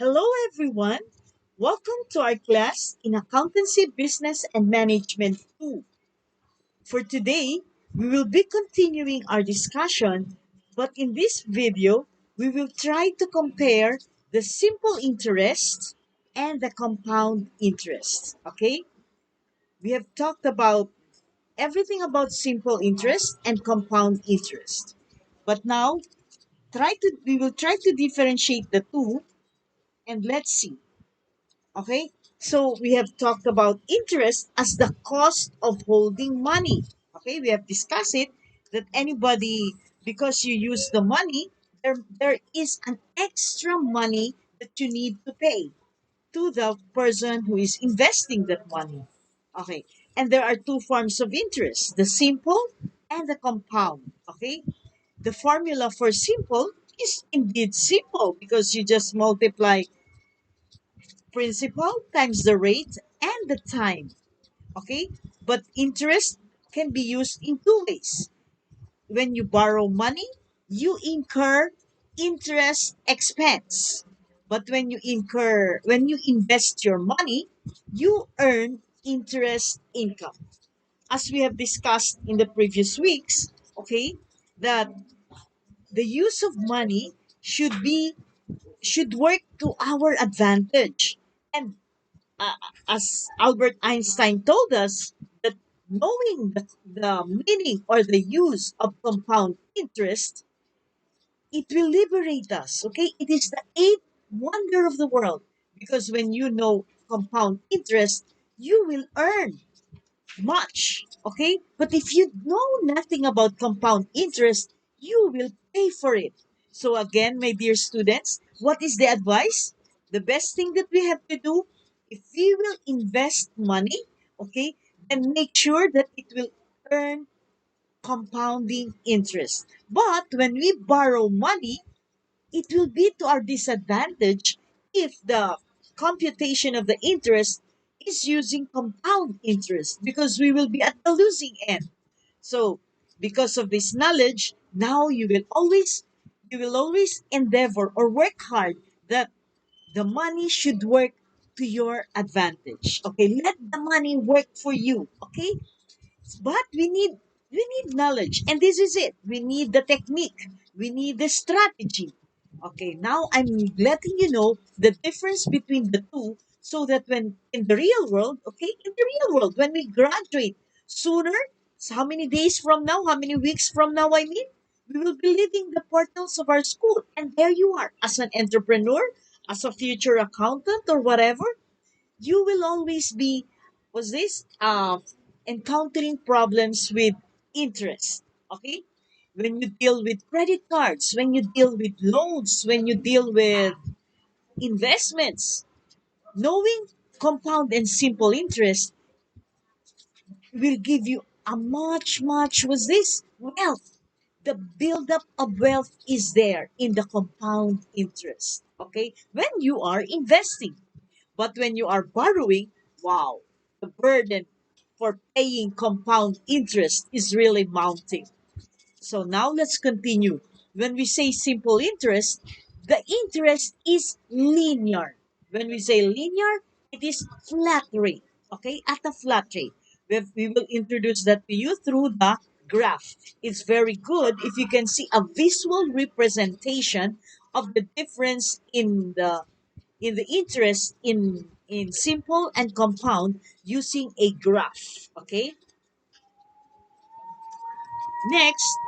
Hello, everyone. Welcome to our class in Accountancy, Business, and Management 2. For today, we will be continuing our discussion, but in this video, we will try to compare the simple interest and the compound interest. Okay? We have talked about everything about simple interest and compound interest. But now, we will try to differentiate the two and let's see. Okay, so we have talked about interest as the cost of holding money. Okay, we have discussed it that anybody, because you use the money, there is an extra money that you need to pay to the person who is investing that money. Okay, and there are two forms of interest, the simple and the compound. Okay, the formula for simple is indeed simple because you just multiply principal times the rate and the time. Okay? But interest can be used in two ways. When you borrow money, you incur interest expense. But when you invest your money, you earn interest income. As we have discussed in the previous weeks, okay, that the use of money should work to our advantage. And uh, as Albert Einstein told us, that knowing the meaning or the use of compound interest, it will liberate us. Okay, it is the eighth wonder of the world because when you know compound interest, you will earn much. Okay, but if you know nothing about compound interest, you will pay for it. So again, my dear students, what is the advice? The best thing that we have to do, if we will invest money, okay, then make sure that it will earn compounding interest. But when we borrow money, it will be to our disadvantage if the computation of the interest is using compound interest because we will be at the losing end. So, because of this knowledge, now you will always endeavor or work hard that the money should work to your advantage. Okay, let the money work for you. Okay, but we need knowledge, and this is it. We need the technique. We need the strategy. Okay, now I'm letting you know the difference between the two, so that when in the real world, okay, in the real world, when we graduate sooner, so how many days from now, how many weeks from now, I mean, we will be leaving the portals of our school, and there you are, as an entrepreneur, as a future accountant, or whatever. You will always be was this encountering problems with interest. Okay, when you deal with credit cards, when you deal with loans, when you deal with investments, knowing compound and simple interest will give you a much was this wealth. The buildup of wealth is there in the compound interest. Okay, when you are investing. But when you are borrowing, wow, the burden for paying compound interest is really mounting. So now let's continue. When we say simple interest, the interest is linear. When we say linear, it is flat rate. Okay, at a flat rate. We will introduce that to you through the graph. It's very good if you can see a visual representation of the difference in the interest in simple and compound using a graph. Okay, next,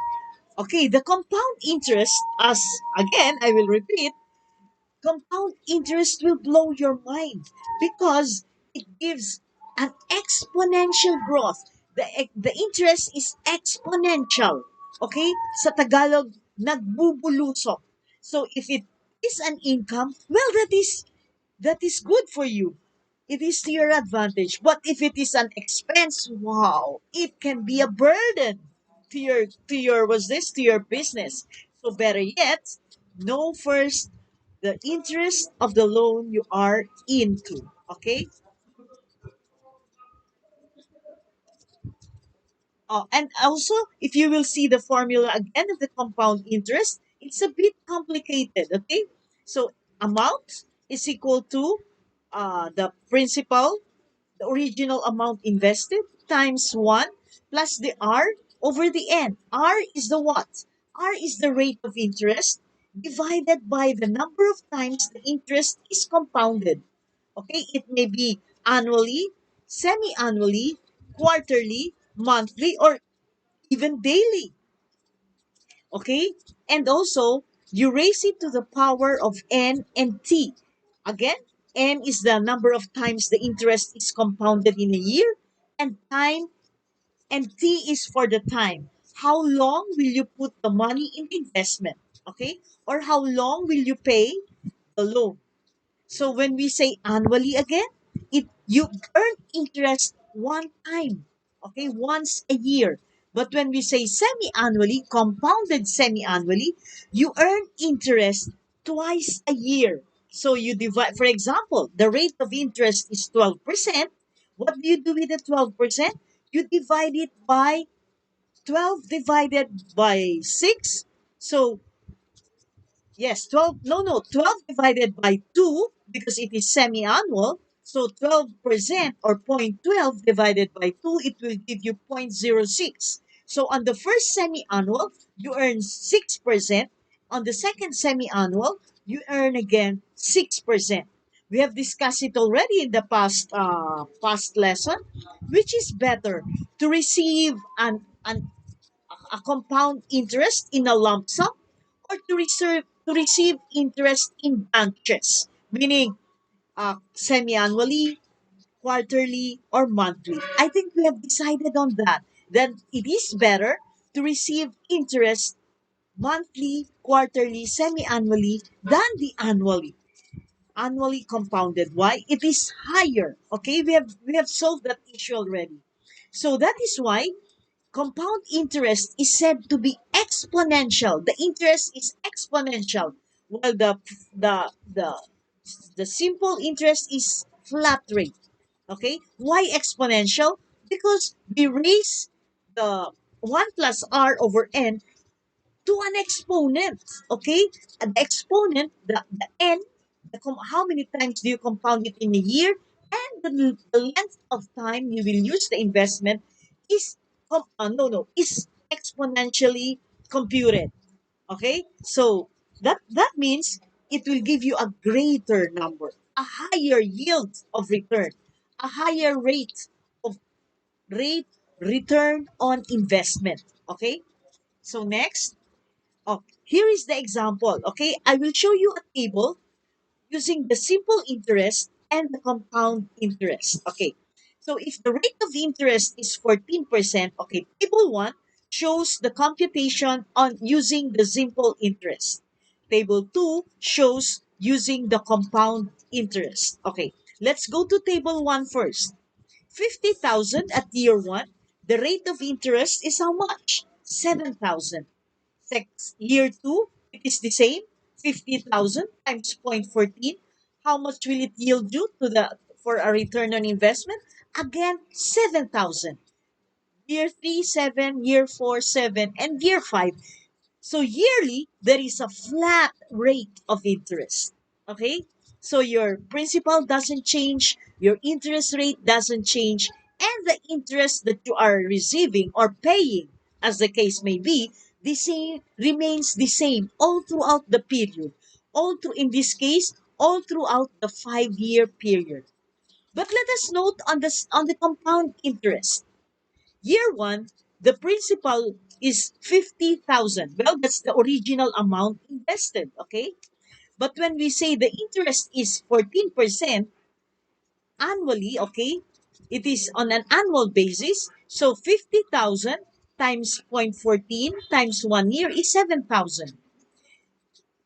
okay, the compound interest, as again I will repeat, compound interest will blow your mind because it gives an exponential growth. The interest is exponential. Okay, sa Tagalog, nagbubulusok. So if it is an income, well, that is good for you. It is to your advantage. But if it is an expense, wow, it can be a burden to your was this to your business. So better yet, know first the interest of the loan you are into. Okay? And also, if you will see the formula again of the compound interest, it's a bit complicated. Okay? So amount, is equal to the principal, the original amount invested, times 1 plus the R over the N. R is the what? R is the rate of interest divided by the number of times the interest is compounded. Okay, it may be annually, semi-annually, quarterly, monthly, or even daily. Okay, and also you raise it to the power of N and T. Again, N is the number of times the interest is compounded in a year, and time, and T is for the time. How long will you put the money in investment? Okay, or how long will you pay the loan? So when we say annually again, it you earn interest one time, okay, once a year. But when we say semi-annually, compounded semi-annually, you earn interest twice a year. So you divide, for example, the rate of interest is 12%. What do you do with the 12%? You divide it by 12 divided by 6. So yes, 12. No, no, 12 divided by 2 because it is semi-annual. So 12% or 0.12 divided by 2, it will give you 0.06. So on the first semi-annual, you earn 6%. On the second semi-annual, you earn again 6%. We have discussed it already in the past lesson, which is better to receive a compound interest in a lump sum or to receive interest in branches, meaning semi-annually, quarterly, or monthly. I think we have decided on that. Then it is better to receive interest monthly, quarterly, semi-annually than the annually compounded. Why? It is higher. Okay, we have solved that issue already. So that is why compound interest is said to be exponential. The interest is exponential, while the the simple interest is flat rate. Okay, why exponential? Because we raise the 1 plus r over n to an exponent. Okay, and the exponent, the n, how many times do you compound it in a year, and the length of time you will use the investment is is exponentially computed. Okay, so that means it will give you a greater number, a higher yield of return, a higher of rate return on investment. Okay, so next, oh, here is the example. Okay, I will show you a table using the simple interest and the compound interest. Okay, so if the rate of interest is 14%, okay, table 1 shows the computation on using the simple interest. Table 2 shows using the compound interest. Okay, let's go to table 1 first. 50,000 at year 1, the rate of interest is how much? 7,000. Year 2, it is the same, 50,000 times 0.14. How much will it yield you to the for a return on investment? Again, 7,000. Year 3, 7, year 4, 7, and year 5. So yearly, there is a flat rate of interest. Okay? So your principal doesn't change, your interest rate doesn't change, and the interest that you are receiving or paying, as the case may be, the same remains the same all throughout the period. All through in this case, all throughout the 5-year period. But let us note on the compound interest. Year 1, the principal is 50,000. Well, that's the original amount invested, okay? But when we say the interest is 14% annually, okay? It is on an annual basis. So 50,000 times 0.14 times 1 year is 7,000.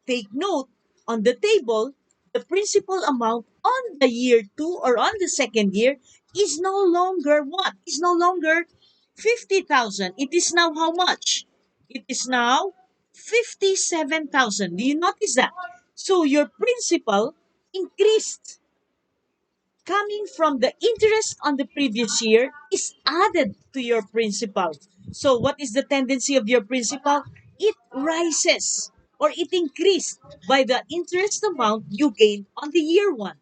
Take note, on the table, the principal amount on the year 2 or on the second year is no longer what? Is no longer 50,000. It is now how much? It is now 57,000. Do you notice that? So your principal increased, coming from the interest on the previous year is added to your principal. So what is the tendency of your principal? It rises. or it increased by the interest amount you gained on the year one.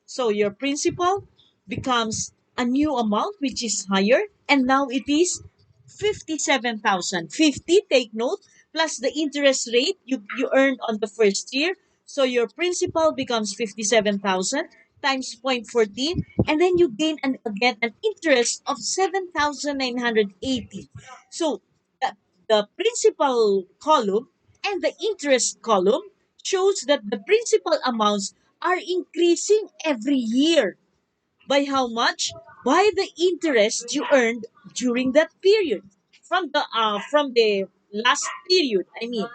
So your principal becomes a new amount which is higher, and now it is 57,000. 50, take note, plus the interest rate you earned on the first year. So your principal becomes 57,000 times 0.14, and then you gain again an interest of 7,980. So the principal column and the interest column shows that the principal amounts are increasing every year. By how much? By the interest you earned during that period. From the last period, I mean.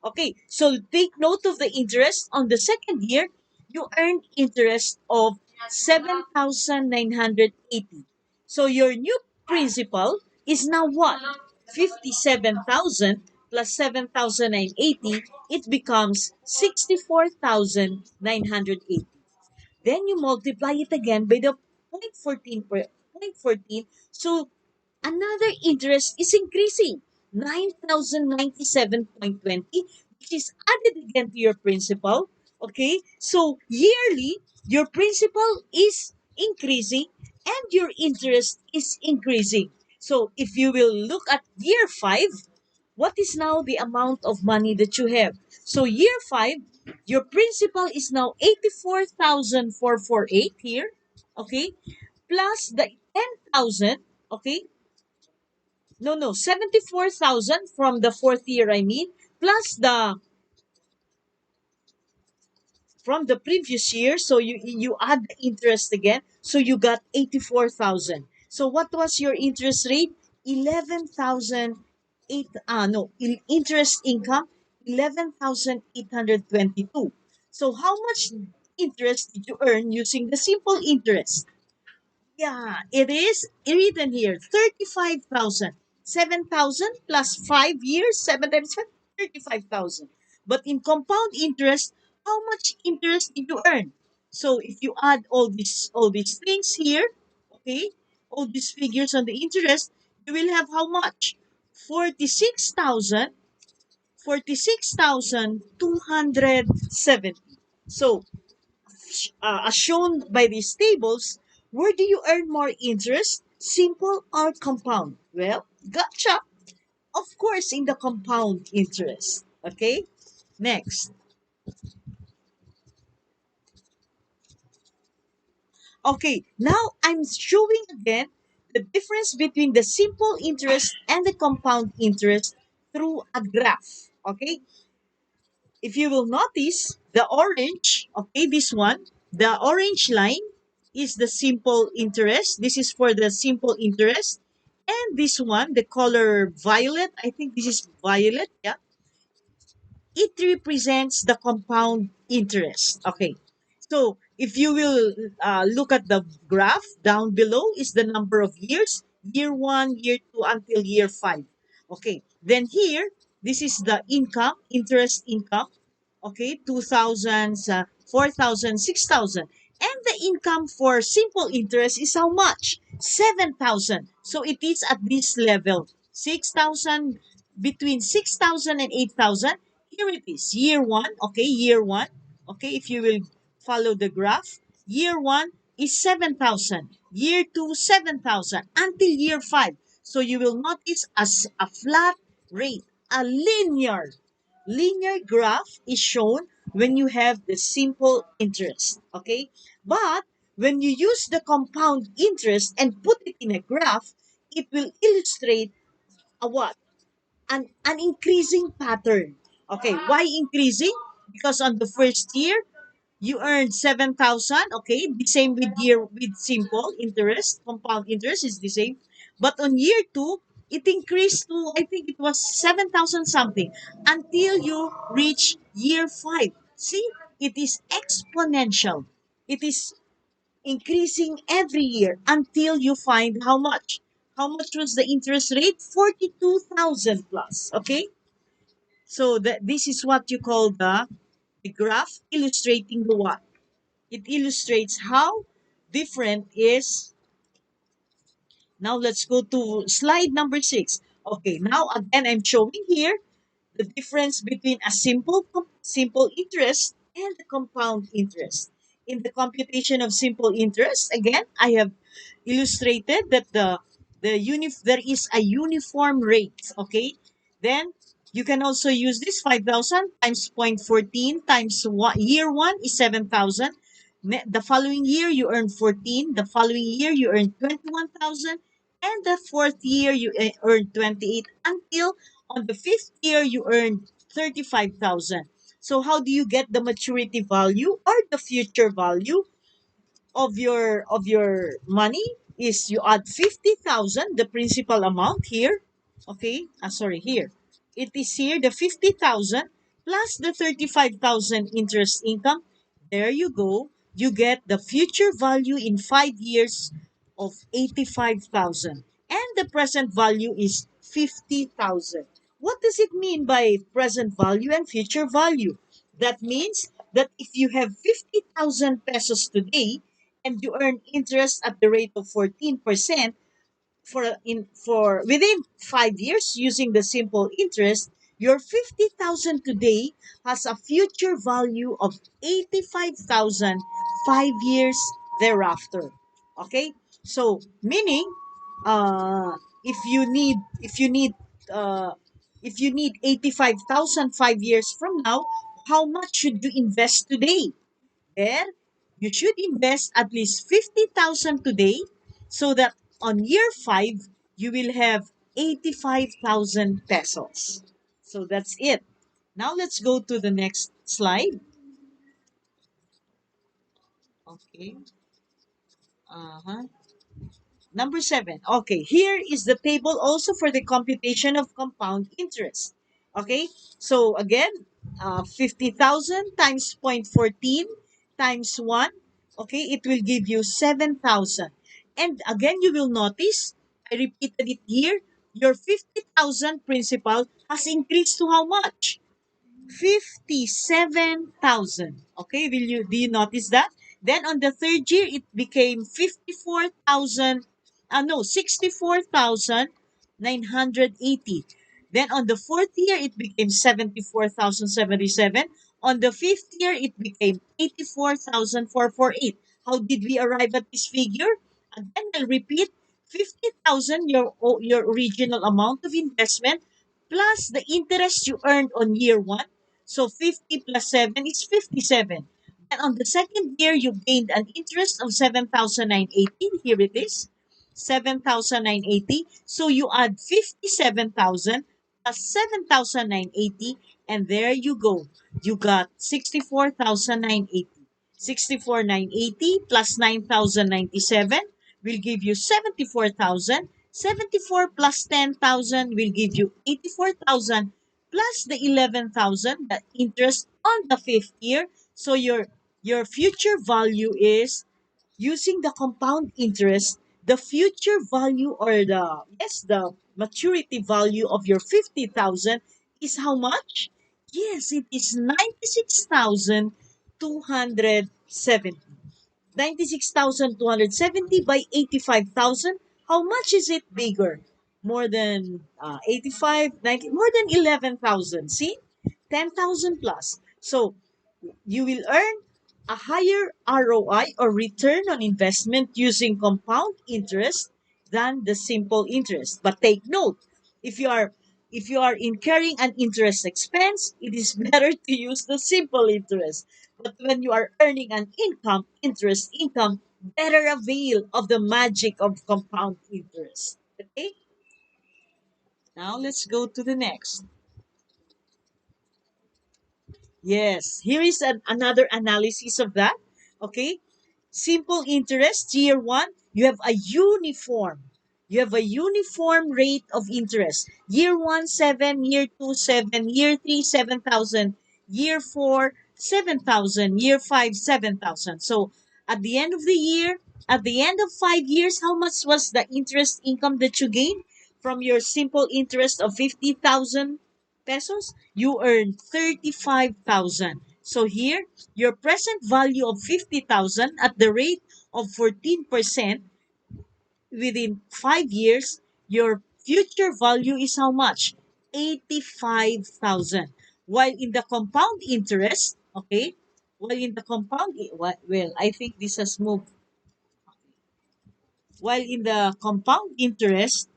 Okay, so take note of the interest. On the second year, you earned interest of 7,980. So your new principal is now what? 57,000 plus 7,980, it becomes 64,980. Then you multiply it again by the 0.14 per 0.14. So another interest is increasing, 9,097.20, which is added again to your principal. Okay, so yearly your principal is increasing and your interest is increasing. So if you will look at year 5, what is now the amount of money that you have? So year 5, your principal is now 84,448 here, okay, plus the 10,000, okay, no, 74,000 from the fourth year, I mean, plus the from the previous year. So you add the interest again. So you got 84,000. So what was your interest rate? 11,008, interest income, 11,822. So how much interest did you earn using the simple interest? Yeah, it is written here. 35,000. 7,000 plus 5 years, 7 times 5, 35,000. But in compound interest, how much interest did you earn? So if you add all these things here, okay, all these figures on the interest, you will have how much? 46,000, 46,270. So as shown by these tables, where do you earn more interest? Simple or compound? Well, gotcha. Of course, in the compound interest. Okay? Next. Okay, now I'm showing again the difference between the simple interest and the compound interest through a graph. Okay? If you will notice, the orange, okay, this one, the orange line is the simple interest. This is for the simple interest. And this one, the color violet, I think this is violet, yeah, it represents the compound interest. Okay. So if you will look at the graph down below is the number of years, year one, year two, until year five. Okay. Then here, this is the income, interest income. Okay. 2,000, 4,000, 6,000. And the income for simple interest is how much? 7,000. So it is at this level. 6,000, between 6,000 and 8,000. Here it is, year one. Okay, year one. Okay, if you will follow the graph, year one is 7,000. Year two, 7,000 until year five. So you will notice as a flat rate, a linear graph is shown when you have the simple interest. Okay, but when you use the compound interest and put it in a graph, it will illustrate a what? An increasing pattern. Okay, why increasing? Because on the first year, you earned 7,000. Okay, the same with year with simple interest, compound interest is the same. But on year two, it increased to, I think it was 7,000 something until you reach year five. See, it is exponential. It is increasing every year until you find how much. How much was the interest rate? 42,000 plus. Okay? So this is what you call the graph illustrating the what? It illustrates how different is. Now let's go to slide number 6. Okay, now again I'm showing here the difference between a simple interest and the compound interest. In the computation of simple interest, again, I have illustrated that there is a uniform rate. Okay, then you can also use this 5,000 times 0.14 times year one is 7,000. The following year you earn 14. The following year you earn 21,000, and the fourth year you earn 28, until on the fifth year you earn 35,000. So how do you get the maturity value or the future value of your money? Is you add 50,000, the principal amount here. Okay, sorry, here it is, here the 50,000 plus the 35,000 interest income. There you go, you get the future value in 5 years of 85,000, and the present value is 50,000. What does it mean by present value and future value? That means that if you have 50,000 pesos today and you earn interest at the rate of 14% for within 5 years using the simple interest, your 50,000 today has a future value of 85,000 5 years thereafter. Okay? So meaning, if you need uh if you need 85,000 5 years from now, how much should you invest today? There, you should invest at least 50,000 today, so that on year 5, you will have 85,000 pesos. So that's it. Now let's go to the next slide. Okay. Uh-huh. Number 7. Okay, here is the table also for the computation of compound interest. Okay, so again, 50,000 times 0.14 times 1. Okay, it will give you 7,000. And again, you will notice, I repeated it here, your 50,000 principal has increased to how much? 57,000. Okay, do you notice that? Then on the third year, it became 54,000, no, 64,980. Then on the fourth year, it became 74,077. On the fifth year, it became 84,448. How did we arrive at this figure? Again, I'll repeat, 50,000, your original amount of investment, plus the interest you earned on year one. So 50 plus 7 is 57. And on the second year, you gained an interest of 7,980. Here it is, 7,980. So you add 57,000 plus 7,980, and there you go. You got 64,980. 64,980 plus 9,097 will give you 74,000. 74 plus 10,000 will give you 84,000, plus the 11,000, the interest on the fifth year. So your future value is, using the compound interest, the future value, or the maturity value of your 50,000 is how much? Yes, it is 96,270. 96,270 by 85,000. How much is it bigger? More than 85, 90, more than 11,000. See? 10,000 plus. So you will earn a higher ROI, or return on investment, using compound interest than the simple interest. But take note, if you are if you are incurring an interest expense, it is better to use the simple interest. But when you are earning an interest income, better avail of the magic of compound interest. Okay? Now let's go to the next. Yes, here is another analysis of that. Okay, simple interest, year one, you have a uniform. You have a uniform rate of interest. Year one, 7, year two, 7, year three, 7,000, year four, 7,000, year five, 7,000. So at the end of the year, at the end of 5 years, how much was the interest income that you gained from your simple interest of 50,000 pesos? You earn 35,000. So here, your present value of 50,000 at the rate of 14% within 5 years, your future value is how much? 85,000. While in the compound interest, okay, well, I think this has moved. While in the compound interest,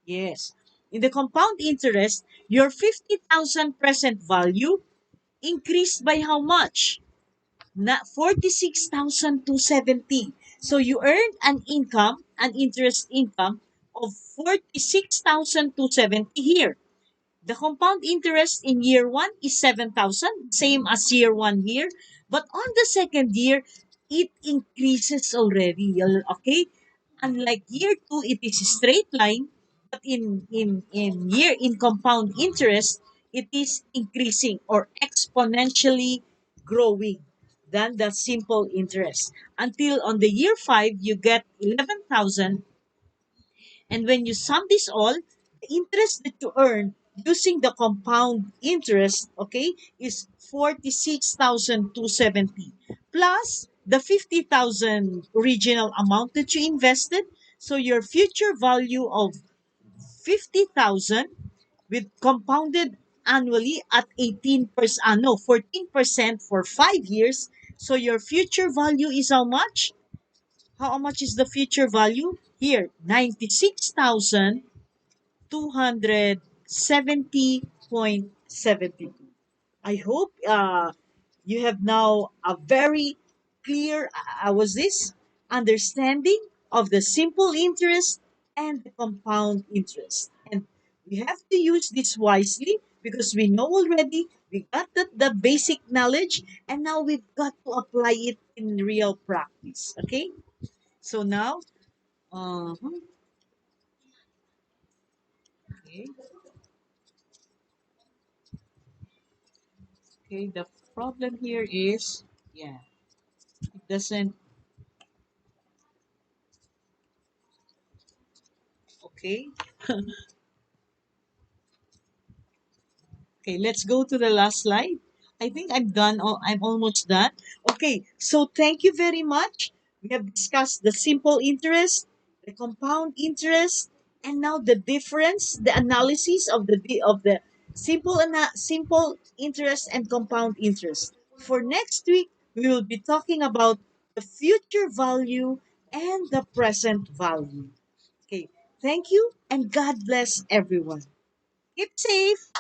yes, in the compound interest, your 50,000 present value increased by how much? Na 46,270. So you earned an interest income of 46,270 here. The compound interest in year one is 7,000, same as year one here. But on the second year, it increases already. Okay? Unlike year two, it is a straight line. But in compound interest, it is increasing or exponentially growing than the simple interest. Until on the year five, you get 11,000, and when you sum this all, the interest that you earn using the compound interest, okay, is 46,270 plus the 50,000 original amount that you invested. So your future value of 50,000 with compounded annually at 18%, no, 14% for 5 years. So your future value is how much? How much is the future value? Here, 96,270.72. I hope you have now a very clear, was this, understanding of the simple interest and the compound interest. And we have to use this wisely because we know already, we got the basic knowledge, and now we've got to apply it in real practice. Okay? So now, uh, okay, okay, the problem here is, yeah, it doesn't, okay. Okay, let's go to the last slide. I think I'm done. I'm almost done. Okay, so thank you very much. We have discussed the simple interest, the compound interest, and now the difference, the analysis of the simple interest and compound interest. For next week, we will be talking about the future value and the present value. Okay, thank you and God bless everyone. Keep safe.